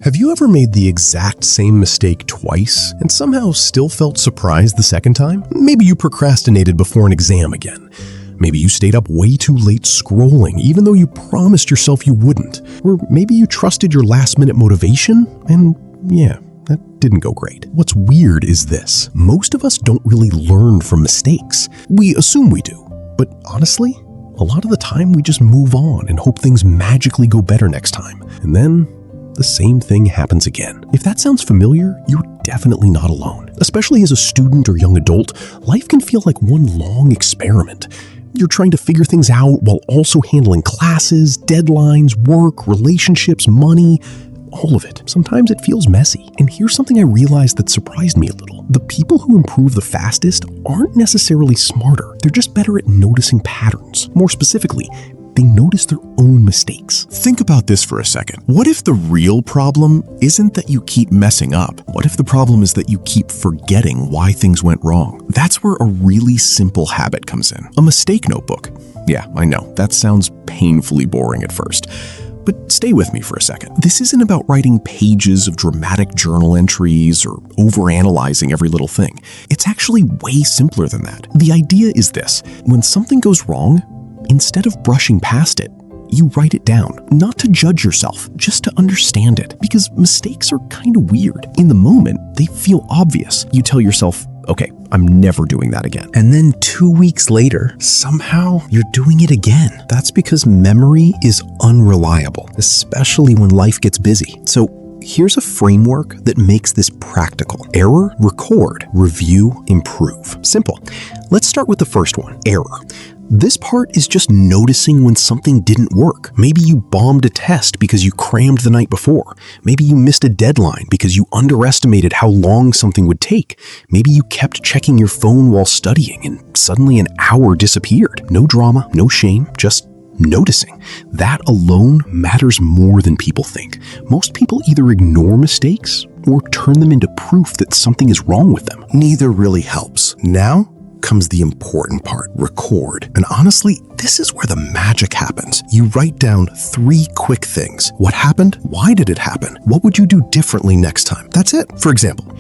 Have you ever made the exact same mistake twice and somehow still felt surprised the second time? Maybe you procrastinated before an exam again. Maybe you stayed up way too late scrolling even though you promised yourself you wouldn't. Or maybe you trusted your last-minute motivation and that didn't go great. What's weird is this. Most of us don't really learn from mistakes. We assume we do. But honestly, a lot of the time we just move on and hope things magically go better next time. And then the same thing happens again. If that sounds familiar, you're definitely not alone. Especially as a student or young adult, life can feel like one long experiment. You're trying to figure things out while also handling classes, deadlines, work, relationships, money, all of it. Sometimes it feels messy. And here's something I realized that surprised me a little. The people who improve the fastest aren't necessarily smarter. They're just better at noticing patterns. More specifically, they notice their own mistakes. Think about this for a second. What if the real problem isn't that you keep messing up? What if the problem is that you keep forgetting why things went wrong? That's where a really simple habit comes in. A mistake notebook. Yeah, I know, that sounds painfully boring at first. But stay with me for a second. This isn't about writing pages of dramatic journal entries or overanalyzing every little thing. It's actually way simpler than that. The idea is this. When something goes wrong, instead of brushing past it, you write it down, not to judge yourself, just to understand it. Because mistakes are kind of weird. In the moment, they feel obvious. You tell yourself, okay, I'm never doing that again. And then 2 weeks later, somehow you're doing it again. That's because memory is unreliable, especially when life gets busy. So here's a framework that makes this practical. Error, record, review, improve. Simple. Let's start with the first one, error. This part is just noticing when something didn't work. Maybe you bombed a test because you crammed the night before. Maybe you missed a deadline because you underestimated how long something would take. Maybe you kept checking your phone while studying and suddenly an hour disappeared. No drama, no shame, just noticing. That alone matters more than people think. Most people either ignore mistakes or turn them into proof that something is wrong with them. Neither really helps. Now comes the important part, record. And honestly, this is where the magic happens. You write down 3 quick things. What happened? Why did it happen? What would you do differently next time? That's it. For example,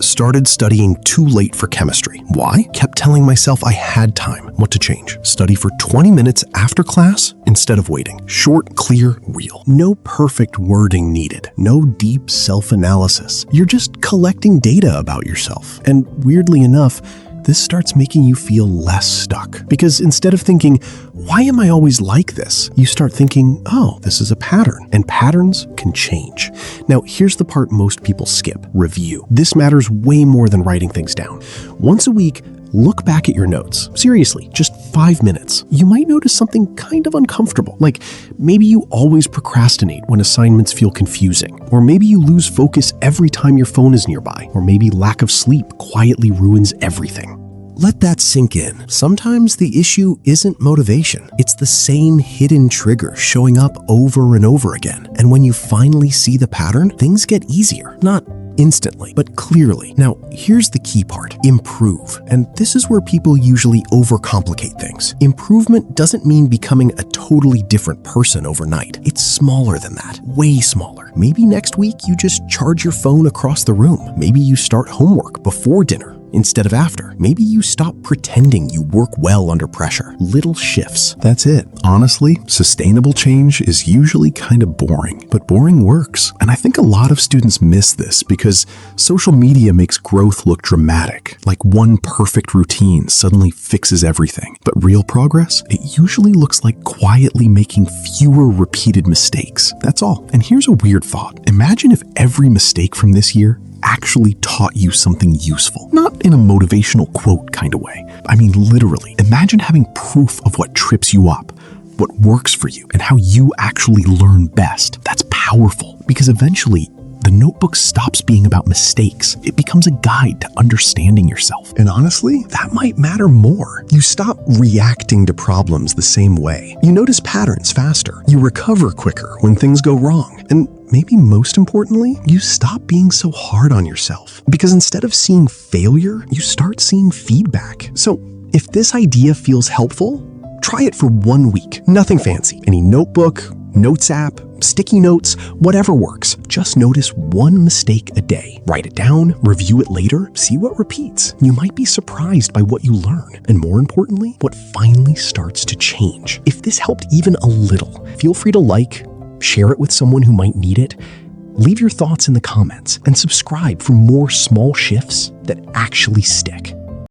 started studying too late for chemistry. Why? Kept telling myself I had time. What to change? Study for 20 minutes after class instead of waiting. Short, clear, real. No perfect wording needed. No deep self-analysis. You're just collecting data about yourself. And weirdly enough, this starts making you feel less stuck. Because instead of thinking, why am I always like this? You start thinking, oh, this is a pattern. And patterns can change. Now, here's the part most people skip, review. This matters way more than writing things down. Once a week, look back at your notes. Seriously, just 5 minutes. You might notice something kind of uncomfortable. Like maybe you always procrastinate when assignments feel confusing. Or maybe you lose focus every time your phone is nearby. Or maybe lack of sleep quietly ruins everything. Let that sink in. Sometimes the issue isn't motivation. It's the same hidden trigger showing up over and over again. And when you finally see the pattern, things get easier. Not instantly, but clearly. Now, here's the key part, improve. And this is where people usually overcomplicate things. Improvement doesn't mean becoming a totally different person overnight. It's smaller than that, way smaller. Maybe next week you just charge your phone across the room. Maybe you start homework before dinner instead of after. Maybe you stop pretending you work well under pressure. Little shifts. That's it. Honestly, sustainable change is usually kind of boring, but boring works. And I think a lot of students miss this because social media makes growth look dramatic, like one perfect routine suddenly fixes everything. But real progress, it usually looks like quietly making fewer repeated mistakes. That's all. And here's a weird thought. Imagine if every mistake from this year actually taught you something useful. Not in a motivational quote kind of way. I mean, literally. Imagine having proof of what trips you up, what works for you, and how you actually learn best. That's powerful because eventually the notebook stops being about mistakes. It becomes a guide to understanding yourself. And honestly, that might matter more. You stop reacting to problems the same way. You notice patterns faster. You recover quicker when things go wrong. And maybe most importantly, you stop being so hard on yourself. Because instead of seeing failure, you start seeing feedback. So if this idea feels helpful, try it for 1 week. Nothing fancy. Any notebook, Notes app, sticky notes, whatever works. Just notice one mistake a day. Write it down, review it later, see what repeats. You might be surprised by what you learn, and more importantly, what finally starts to change. If this helped even a little, feel free to like, share it with someone who might need it. Leave your thoughts in the comments and subscribe for more small shifts that actually stick.